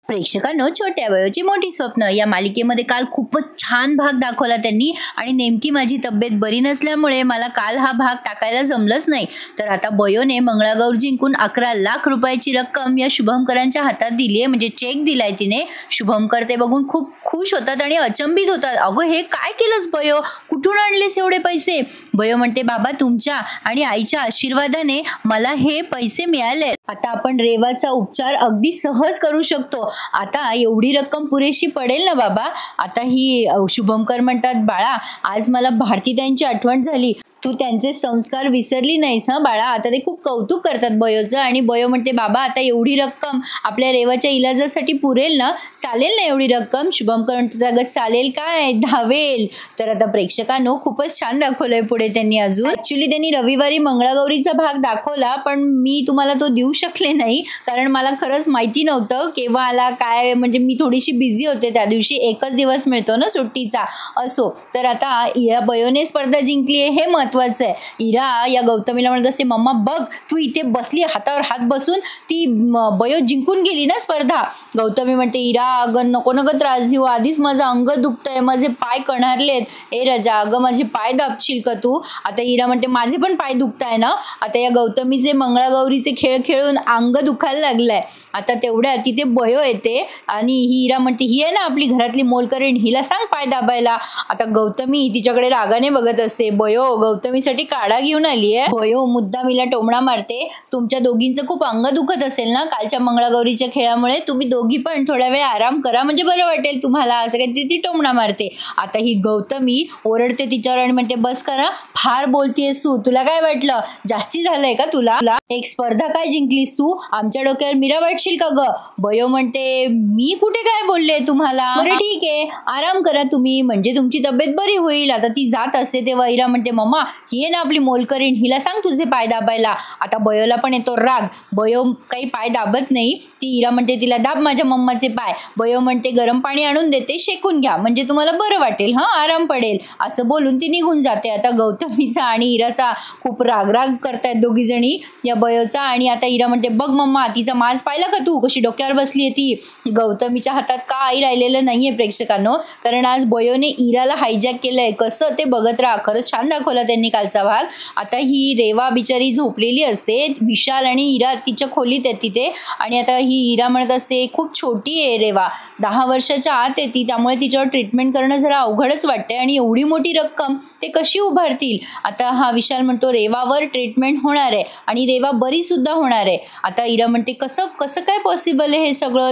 प्रेक्षकांनो, छोट्या वयाची मोठी स्वप्न या मालिकेमध्ये काल खूपच छान भाग दाखवला त्यांनी आणि नेमकी माझी तब्येत बरी नसल्यामुळे मला काल हा भाग टाकायला जमलंच नाही. तर आता बयोने मंगळागौर जिंकून 11 लाख रुपयाची रक्कम या शुभमकरांच्या हातात दिली आहे, म्हणजे चेक दिलाय तिने. शुभमकर ते बघून खूप खुश होतात आणि अचंबित होतात. अगं, हे काय केलंस बयो, कुठून आणलेस एवढे पैसे? बयो म्हणते, बाबा तुमच्या आणि आईच्या आशीर्वादाने मला हे पैसे मिळाले. आता आपण रेवाचा उपचार अगदी सहज करू शकतो. आता एवढी रक्कम पुरेशी पडेल ना बाबा? आता ही शुभमकर म्हणतात, बाळा आज मला भारतीताईंची आठवण झाली. तू त्यांचे संस्कार विसरली नाहीस हा बाळा. आता ते खूप कौतुक करतात बयोचं आणि बयो म्हणते, बाबा आता एवढी रक्कम आपल्या रेवाच्या इलाजासाठी पुरेल ना? चालेल ना एवढी रक्कम? शुभमकर म्हणतात, अगं चालेल काय, धावेल. तर आता प्रेक्षकांनो, खूपच छान दाखवलंय पुढे त्यांनी. अजून ऍक्च्युली त्यांनी रविवारी मंगळागौरीचा भाग दाखवला, पण मी तुम्हाला तो देऊ शकले नाही कारण मला खरंच माहिती नव्हतं केव्हा आला काय, म्हणजे मी थोडीशी बिझी होते त्या दिवशी. एकच दिवस मिळतो ना सुट्टीचा. असो, तर आता या बयोने स्पर्धा जिंकली आहे हे महत्वाचं आहे. इरा या गौतमीला म्हणत असते, मम्मा बघ तू इथे बसली हातावर हात बसून, ती बयो जिंकून गेली ना स्पर्धा. गौतमी म्हणते, इरा अगं नको नको त्रास देऊ, आधीच माझं अंग दुखतंय, माझे पाय कणारलेत. ए रजा, अगं माझे पाय दाबशील का तू? आता इरा म्हणते, माझे पण पाय दुखताय ना. आता या गौतमीचे मंगळागौरीचे खेळ खेळून अंग दुखायला लागलंय. आता तेवढ्या तिथे बयो येते आणि ही इरा म्हणते, ही आहे ना आपली घरातली मोलकरीण, हिला सांग पाय दाबायला. आता गौतमी तिच्याकडे रागाने बघत असते. बयो गौतमीसाठी काढा घेऊन आली आहे. बयो मुद्दामीला टोमणा मारते, तुमच्या दोघींचं खूप अंग दुखत असेल ना कालच्या मंगळागौरीच्या खेळामुळे, तुम्ही दोघी पण थोड्या वेळ आराम करा म्हणजे बरं वाटेल तुम्हाला, असं काही ती टोमणा मारते. आता ही गौतमी ओरडते तिच्यावर आणि म्हणते, बस करा, फार बोलतेस तू, तुला काय वाटलं जास्ती झालंय का तुला? एक स्पर्धा काय जिंकलीस तू? आमच्या डोक्यावर मिरा वाटशील का ग? बयो म्हणते, मी कुठे काय बोलले तुम्हाला? बरं ठीक आहे, आराम करा तुम्ही म्हणजे तुमची तब्येत बरी होईल. आता ती जात असते तेव्हा इरा म्हणते, मम्मा ही आहे ना आपली मोलकरीण, हिला सांग तुझे पाय दाबायला. आता बयोला पण येतो राग. बयो काही पाय दाबत नाही. ती इरा म्हणते, तिला दाब माझ्या मम्माचे पाय. बयो म्हणते, गरम पाणी आणून देते, शेकून घ्या म्हणजे तुम्हाला बरं वाटेल, हा आराम पडेल. असं बोलून ती निघून जाते. आता गौतमीचा आणि इराचा खूप रागराग करतायत दोघी जणी या बयोचा. आणि आता इरा म्हणते, बघ मम्मा तिचा माज पाहिला का तू, कशी डोक्यावर बसली आहे ती? गौतमीच्या हातात काही राहिलेलं नाहीये प्रेक्षकांनो, कारण आज बयोने इराला हायजॅक केलंय. कसं ते बघत राहा, खरंच छान दाखवला त्यांनी कालचा भाग. आता ही रेवा बिचारी झोपलेली असते, विशाल आणि इरा तिच्या खोलीत आहेत तिथे. आणि आता ही इरा म्हणत असते, खूप छोटी आहे रेवा, 10 वर्षाच्या आत आहे ती, त्यामुळे तिच्यावर ट्रीटमेंट करणं जरा अवघडच वाटतंय आणि एवढी मोठी रक्कम ते कशी उभारतील? आता हा विशाल म्हणतो, रेवावर ट्रीटमेंट होणार आहे आणि रेवा बरी सुद्धा होणार आहे. आता इरा म्हणते, कसं कसं काय पॉसिबल आहे हे सगळं?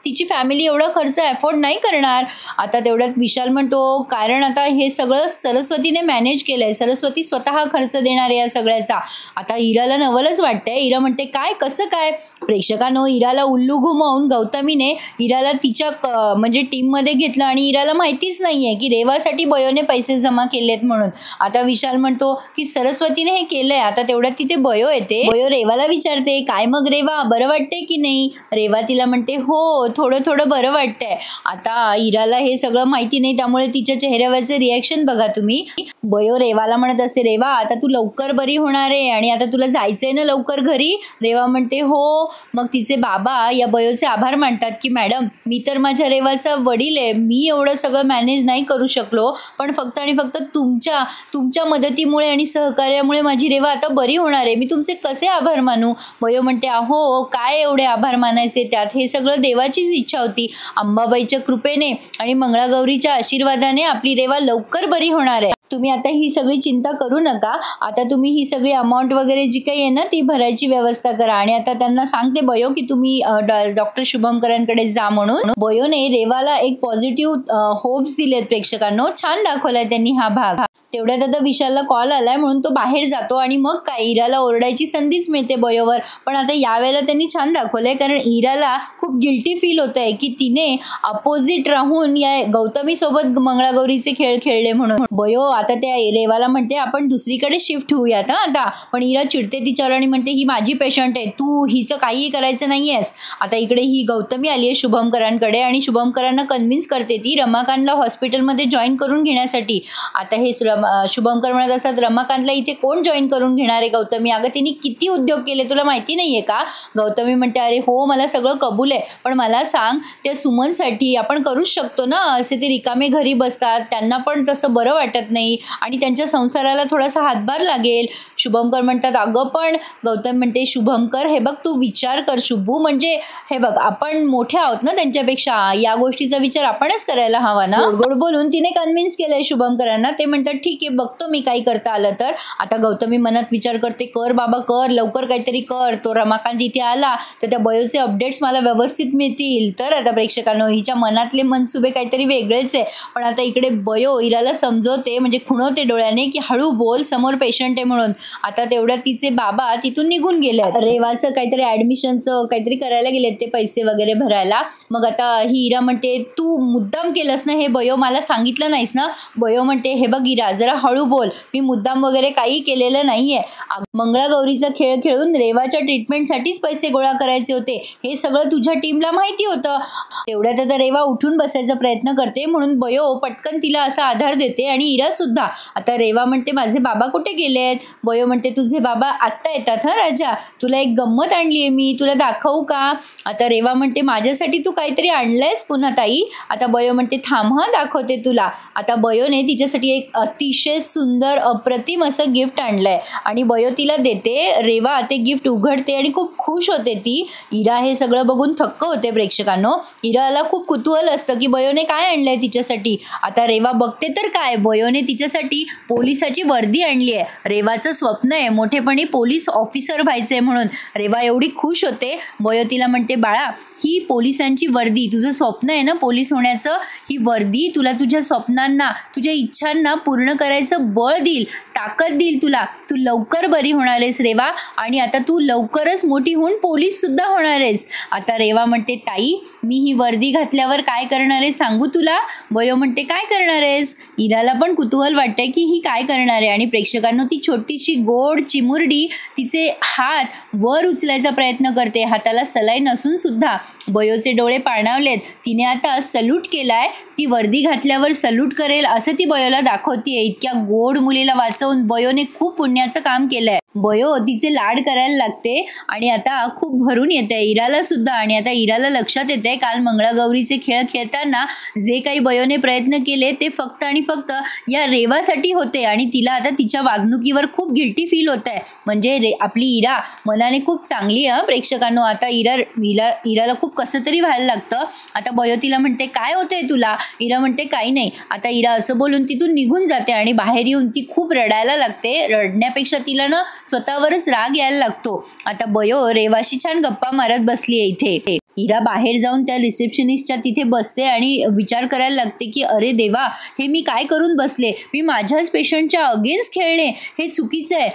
तिची फॅमिली एवढा खर्च अफोर्ड नाही करणार. आता तेवढ्यात विशाल म्हणतो, कारण आता हे सगळं सरस्वतीने मॅनेज केलंय, सरस्वती स्वतः खर्च देणार आहे या सगळ्याचा. आता इराला नवलच वाटतंय. इरा म्हणते, काय कसं काय? प्रेक्षकांनो, इराला उल्लू घुमवून गौतमीने इराला तिच्या म्हणजे टीममध्ये घेतलं आणि इराला माहितीच नाहीये की रेवासाठी बयोने पैसे जमा केलेत म्हणून. आता विशाल म्हणतो की सरस्वतीने हे केलंय. आता तेवढ्यात तिथे बयो येते. बयो रेवाला विचारते, काय मग रेवा, बरं वाटतंय की नाही? रेवा तिला म्हणते, हो थोडं थोडं बरं वाटतंय. आता इराला हे सगळं माहिती नाही, त्यामुळे तिच्या चेहऱ्यावरचे रिॲक्शन बघा तुम्ही. बयो रेवाला म्हणत असते, रेवा आता तू लवकर बरी होणार आहे आणि आता तुला जायचंय ना लवकर घरी? रेवा म्हणते, हो. मग तिचे बाबा या बयोचे आभार मानतात की मॅडम, मी तर माझ्या रेवाचा वडील आहे, मी एवढं सगळं मॅनेज नाही करू शकलो, पण फक्त आणि फक्त तुमच्या मदतीमुळे आणि सहकार्यामुळे माझी रेवा आता बरी होणार आहे, मी तुमचे कसे आभार मानू? बयो म्हणते, अहो काय एवढे आभार मानायचे त्यात, हे सगळं देवाचीच इच्छा होती. अंबाबाईच्या कृपेने आणि मंगळागौरीच्या आशीर्वादाने आपली रेवा लवकर बरी होणार आहे. तुम्ही आता ही सगळी चिंता करू नका. आता तुम्ही ही सगळी अमाऊंट वगैरे जी काही आहे ना ती भरायची व्यवस्था करा. आणि आता त्यांना सांगते बयो की तुम्ही डॉक्टर शुभमकरांकडे जा म्हणून. बयोने रेवाला एक पॉझिटिव्ह होप्स दिलेत प्रेक्षकांनो. छान दाखवलाय त्यांनी हा भाग. तेवढ्यात आता विशालला कॉल आलाय म्हणून तो बाहेर जातो आणि मग काय इराला ओरडायची संधीच मिळते बयोवर. पण आता यावेळेला त्यांनी छान दाखवलंय, कारण इराला खूप गिल्टी फील होत आहे की तिने अपोजिट राहून या गौतमी सोबत मंगळागौरीचे खेळ खेळले म्हणून. बयो आता त्या रेवाला म्हणते, आपण दुसरीकडे शिफ्ट होऊयात आता. पण इरा चिडते तिच्यावर आणि म्हणते, ही माझी पेशंट आहे, तू हिचं काहीही करायचं नाहीयेस. आता इकडे ही गौतमी आली आहे शुभमकरांकडे आणि शुभमकरांना कन्व्हिन्स करते ती रमाकांतला हॉस्पिटलमध्ये जॉईन करून घेण्यासाठी. आता हे शुभंकर म्हणत असतात, रमाकांतला इथे कोण जॉईन करून घेणार आहे गौतमी? अगं तिने किती उद्योग केले तुला माहिती नाहीये का? गौतमी म्हणते, अरे हो मला सगळं कबूल आहे, पण मला सांग त्या सुमनसाठी आपण करूच शकतो ना? असे ते रिकामे घरी बसतात, त्यांना पण तसं बरं वाटत नाही आणि त्यांच्या संसाराला थोडासा हातभार लागेल. शुभंकर म्हणतात, अगं पण गौतम म्हणते, शुभंकर हे बघ तू विचार कर शुभू, म्हणजे हे बघ आपण मोठे आहोत ना त्यांच्यापेक्षा, या गोष्टीचा विचार आपणच करायला हवा ना. गोड बोलून तिने कन्व्हिन्स केलंय शुभंकरांना. ते म्हणतात ठीक आहे बघतो मी काही करता आलं तर. आता गौतमी मनात विचार करते, कर बाबा कर, लवकर काहीतरी कर. तो रमाकांत इथे आला तर त्या बयोचे अपडेट्स मला व्यवस्थित मिळतील. तर आता प्रेक्षकांनो हिच्या मनातले मनसुबे काहीतरी वेगळेच आहे. पण आता इकडे बयो हिराला समजवते, म्हणजे खुणवते डोळ्याने की हळू बोल, समोर पेशंट आहे म्हणून. आता तेवढ्यात तिचे बाबा तिथून निघून गेले. रेवाचं काहीतरी ऍडमिशनचं काहीतरी करायला गेलेत ते, पैसे वगैरे भरायला. मग आता ही हिरा म्हणते, तू मुद्दाम केलंस ना हे बयो, मला सांगितलं नाहीस ना? बयो म्हणते, हे बघ हिरा जरा हळू बोल, मी मुद्दाम वगैरे काही केलेलं नाहीये. मंगळागौरीचा खेळ खेळून रेवाच्या ट्रीटमेंटसाठीच पैसे गोळा करायचे होते, हे सगळं तुझ्या टीमला माहिती होतं. तेवढ्यात आता रेवा उठून बसायचा प्रयत्न करते, म्हणून बयो पटकन तिला असा आधार देते आणि हिरा सुद्धा. आता रेवा म्हणते, माझे बाबा कुठे गेलेत? बयो म्हणते, तुझे बाबा आत्ता येतात हा राजा, तुला एक गंमत आणलीये मी, तुला दाखवू का? आता रेवा म्हणते, माझ्यासाठी तू काहीतरी आणलंयस पुन्हा ताई? आता बयो म्हणते, थांब हा दाखवते तुला. आता बयोने तिच्यासाठी एक अतिशय सुंदर अप्रतिम असं गिफ्ट आणलंय आणि बयो तिला देते. रेवा ते गिफ्ट उघडते आणि खूप खुश होते ती. हिरा हे सगळं बघून थक्क होते प्रेक्षकांनो. हिराला खूप कुतूहल असतं की बयोने काय आणलंय तिच्यासाठी. आता रेवा बघते तर काय, बयोने तिच्यासाठी पोलिसाची वर्दी आणली आहे. रेवाचं स्वप्न आहे मोठेपणी पोलीस ऑफिसर व्हायचंय म्हणून. रेवा एवढी खुश होते. बयो तिला म्हणते, बाळा ही पोलिसांची वर्दी, तुझं स्वप्न आहे ना पोलीस होण्याचं, ही वर्दी तुला तुझ्या स्वप्नांना, तुझ्या इच्छांना पूर्ण करायचं बळ देईल, ताकद देईल तुला. तू लवकर बरी होणार आहेस रेवा, आणि आता तू लवकरच मोठी होऊन पोलीस सुद्धा होणार आहेस. आता रेवा म्हणते, ताई मी ही वर्दी घातल्यावर काय करणार आहे सांगू तुला? बयो म्हणते, काय करणार आहेस? हिराला पण कुतूहल वाटतंय की ही काय करणार आहे. आणि प्रेक्षकांनो ती छोटीशी गोड चिमुरडी तिचे हात वर उचलायचा प्रयत्न करते, हाताला सलाईन असून सुद्धा. बयोचे डोळे पाणावलेत. तिने आता सल्यूट केलाय, ती वर्दी घातल्यावर सल्यूट करेल असं ती बयोला दाखवतीये. इतक्या गोड मुलीला वाचवून बयोने खूप पुण्याचं काम केलंय. बयो तिचे लाड करायला लागते आणि आता खूप भरून येते हिराला सुद्धा. आणि आता हिराला लक्षात येते काल मंगळागौरीचे खेळ खेळताना जे काही बयोने प्रयत्न केले ते फक्त आणि फक्त या रेवासाठी होते आणि तिला आता तिच्या वागणुकीवर खूप गिल्टी फील होत आहे. म्हणजे आपली हिरा मनाने खूप चांगली आहे प्रेक्षकांनो. आता हिराला खूप कसं तरी व्हायला लागतं. आता बयो तिला म्हणते, काय होतंय तुला? हिरा म्हणते, काही नाही. आता हिरा असं बोलून तिथून निघून जाते आणि बाहेर येऊन ती खूप रडायला लागते. रडण्यापेक्षा तिला ना स्वतःवरच राग यायला लागतो. आता बयो रेवाशी छान गप्पा मारत बसली आहे इथे. हिरा बाहेर जाऊन त्या रिसेप्शनिस्टच्या तिथे बसते आणि विचार करायला लागते की अरे देवा, हे मी काय करून बसले, मी माझ्याच पेशंटच्या अगेन्स्ट खेळणे, हे चुकीचं आहे.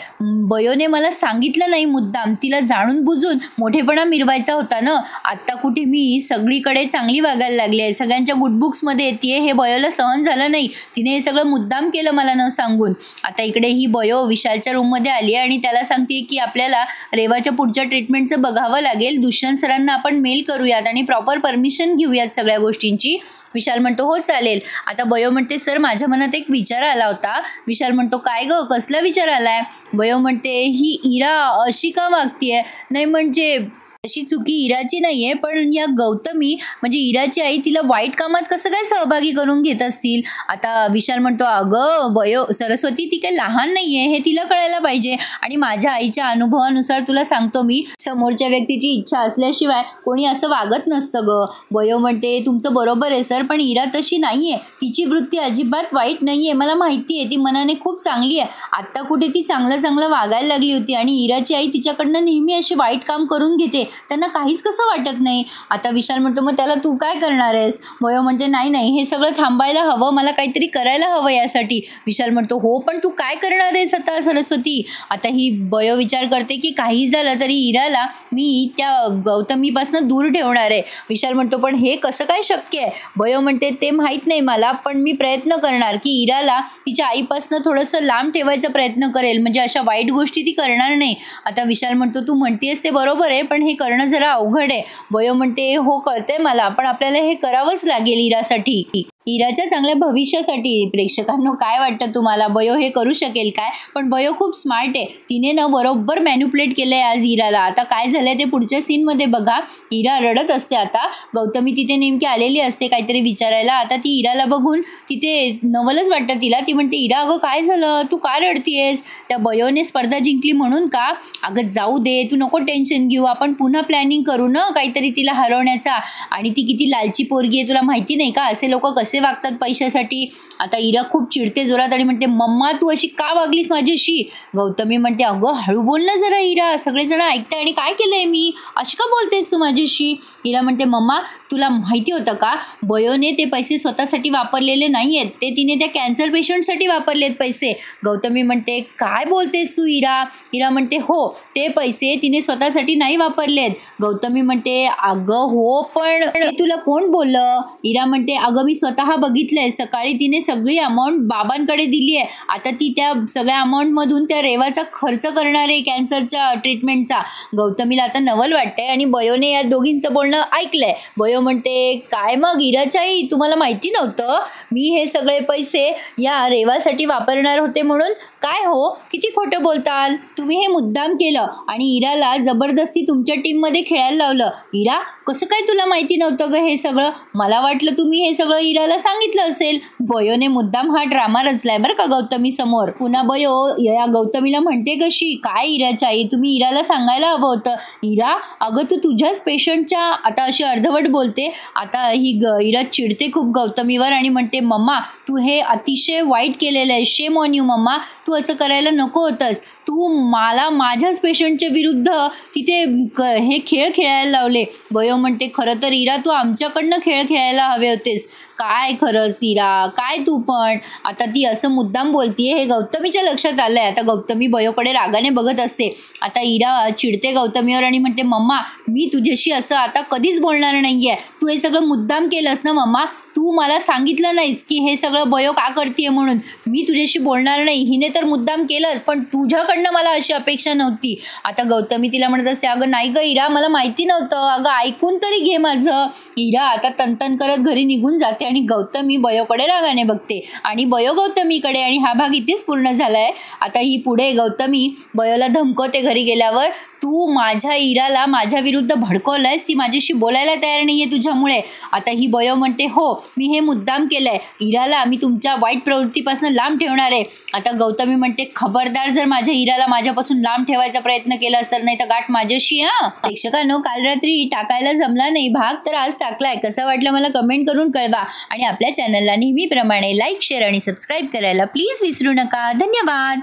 बयोने मला सांगितलं नाही मुद्दाम, तिला जाणून बुजून मोठेपणा मिरवायचा होता ना. आत्ता कुठे मी सगळीकडे चांगली वागायला लागली आहे, सगळ्यांच्या गुडबुक्समध्ये येते, हे बयोला सहन झालं नाही. तिने हे सगळं मुद्दाम केलं मला न सांगून. आता इकडे ही बयो विशालच्या रूममध्ये आली आणि त्याला सांगते की आपल्याला रेवाच्या पुढच्या ट्रीटमेंटचं बघावं लागेल. दुष्यंत सरांना आपण मेल करूयात आणि प्रॉपर परमिशन घेऊयात सगळ्या गोष्टींची. विशाल म्हणतो, हो चालेल. आता बयो म्हणते, सर माझ्या मनात एक विचार आला होता. विशाल म्हणतो, काय ग, कसला विचार आलाय? बयो म्हणते, ही हिरा अशी का वागतीये? नाही म्हणजे अशी चुकी हिराची नाहीये, पण या गौतमी म्हणजे हिराची आई तिला वाईट कामात कसं काय सहभागी करून घेत असतील? आता विशाल म्हणतो, अगं बयो, सरस्वती ती काही लहान नाहीये, हे तिला कळायला पाहिजे. आणि माझ्या आईच्या अनुभवानुसार तुला सांगतो मी, समोरच्या व्यक्तीची इच्छा असल्याशिवाय कोणी असं वागत नसतं ग. बयो म्हणते, तुमचं बरोबर आहे सर, पण हिरा तशी नाहीये, तिची वृत्ती अजिबात वाईट नाहीये, मला माहिती आहे, ती मनाने खूप चांगली आहे. आत्ता कुठे ती चांगलं वागायला लागली होती आणि हिराची आई तिच्याकडनं नेहमी असे वाईट काम करून घेते, त्यांना काहीच कसं वाटत नाही. आता विशाल म्हणतो, मग त्याला तू काय करणार आहेस? बयो म्हणते, नाही हे सगळं थांबायला हवं, मला काहीतरी करायला हवं यासाठी. विशाल म्हणतो, हो पण तू काय करणार आहेस आता सरस्वती? आता ही बयो विचार करते की काही झालं तरी हिराला मी त्या गौतमीपासून दूर ठेवणार आहे. विशाल म्हणतो, पण हे कसं काय शक्य आहे? बयो म्हणते, ते माहीत नाही मला, पण मी प्रयत्न करणार की हिराला तिच्या आईपासून थोडंसं लांब ठेवायचा प्रयत्न करेल, म्हणजे अशा वाईट गोष्टी ती करणार नाही. आता विशाल म्हणतो, तू म्हणतेस ते बरोबर आहे, पण हे करणं जरा अवघड आहे. बयो म्हणते, हो कळतंय मला, पण आपल्याला हे करावंच लागेल हिरासाठी. इराच्या चांगल्या भविष्यासाठी प्रेक्षकांनो काय वाटतं तुम्हाला, बयो हे करू शकेल काय? पण बयो खूप स्मार्ट आहे, तिने ना बरोबर मॅन्युप्युलेट केलंय आज इराला. आता काय झालंय ते पुढच्या सीनमध्ये बघा. इरा रडत असते आता, गौतमी तिथे नेमकी आलेली असते काहीतरी विचारायला. आता ती इराला बघून तिथे नवलच वाटतं तिला. ती म्हणते, इरा अगं काय झालं, तू का रडतीयेस? त्या बयोने स्पर्धा जिंकली म्हणून का? अगं जाऊ दे, तू नको टेन्शन घेऊ, आपण पुन्हा प्लॅनिंग करू ना काहीतरी तिला हरवण्याचा. आणि ती किती लालची पोरगी आहे तुला माहिती नाही का, असे लोक कसे वागतात पैशासाठी. आता इरा खूप चिडते जोरात आणि म्हणते, मम्मा तू अशी का वागलीस माझ्याशी? गौतमी म्हणते, अगं हळू बोल ना जरा इरा, सगळेजण ऐकताय आणि काय केलंय मी, अशी का बोलतेस तू माझ्याशी? इरा म्हणते, मम्मा तुला माहिती होतं का, बयोने ते पैसे स्वतःसाठी वापरलेले नाही आहेत, ते तिने त्या कॅन्सर पेशंटसाठी वापरलेत पैसे. गौतमी म्हणते, काय बोलतेस तू इरा? इरा म्हणते, हो ते पैसे तिने स्वतःसाठी नाही वापरलेत. गौतमी म्हणते, अगं हो पण हे तुला कोण बोललं? इरा म्हणते, अगं मी स्वतः बघितलंय, सकाळी तिने सगळी अमाऊंट बाबांकडे दिली आहे. आता ती त्या सगळ्या अमाऊंटमधून त्या रेवाचा खर्च करणार आहे कॅन्सरच्या ट्रीटमेंटचा. गौतमीला आता नवल वाटतंय आणि बयोने या दोघींचं बोलणं ऐकलंय. बयो म्हणते, काय मग इराची आई, तुम्हाला माहिती नव्हतं मी हे सगळे पैसे या रेवासाठी वापरणार होते म्हणून? काय हो, किती खोटं बोलताल तुम्ही, हे मुद्दाम केलं आणि इराला जबरदस्ती तुमच्या टीममध्ये खेळायला लावलं. इरा कसं काय तुला माहिती नव्हतं ग हे सगळं? मला वाटलं तुम्ही हे सगळं इराला सांगितलं असेल. बयोने मुद्दाम हा ड्रामा रचलाय बरं का गौतमी समोर. पुन्हा बयो या गौतमीला म्हणते कशी, काय इराची आई, तुम्ही इराला सांगायला हवं होतं. इरा अगं तू तुझ्याच पेशंटच्या, आता अशी अर्धवट बोलते. आता ही इरा चिडते खूप गौतमीवर आणि म्हणते, मम्मा तू हे अतिशय वाईट केलेलं आहे, शेम ऑन यू मम्मा, तू असं करायला नको होतंस. तू मला माझ्याच पेशंटच्या विरुद्ध तिथे हे खेळ खेळायला लावले. बयो म्हणते, खरं तर इरा तू आमच्याकडनं खेळ खेळायला हवे होतेस. काय खरंच इरा, काय तू पण. आता ती असं मुद्दाम बोलतीये हे गौतमीच्या लक्षात आलंय. आता गौतमी बयोकडे रागाने बघत असते. आता इरा चिडते गौतमीवर आणि म्हणते, मम्मा मी तुझ्याशी असं आता कधीच बोलणार नाहीये, तू हे सगळं मुद्दाम केलंस ना मम्मा, तू मला सांगितलं नाहीस की हे सगळं बयो का करतीये म्हणून. मी तुझ्याशी बोलणार नाही, हिने तर मुद्दाम केलंच, पण तुझ्याकडनं मला अशी अपेक्षा नव्हती. आता गौतमी तिला म्हणत असते, अगं नाही ग इरा, मला माहिती नव्हतं, अगं ऐकून तरी घे माझं. इरा आता तनतन करत घरी निघून जाते आणि गौतमी बयोकडे रागाने बघते आणि बयो गौतमीकडे. आणि हा भाग इथेच पूर्ण झालाय. आता ही पुढे गौतमी बयोला धमकवते घरी गेल्यावर, तू माझ्या इराला माझ्या विरुद्ध भडकवलंयस, ती माझ्याशी बोलायला तयार नाहीये तुझ्यामुळे. आता ही बयो म्हणते, हो मी हे मुद्दाम केलंय, इराला मी तुमच्या वाईट प्रवृत्तीपासून लांब ठेवणार आहे. आता गौतमी म्हणते, खबरदार जर माझ्या इराला माझ्यापासून लांब ठेवायचा प्रयत्न केलास तर नाही तर गाठ माझ्याशी. प्रेक्षकांनो काल रात्री टाकायला जमला नाही भाग, तर आज टाकलाय. कसा वाटला मला कमेंट करून कळवा आणि आपल्या चॅनलला नेहमीप्रमाणे लाईक, शेअर आणि सबस्क्राईब करायला प्लीज विसरू नका. धन्यवाद.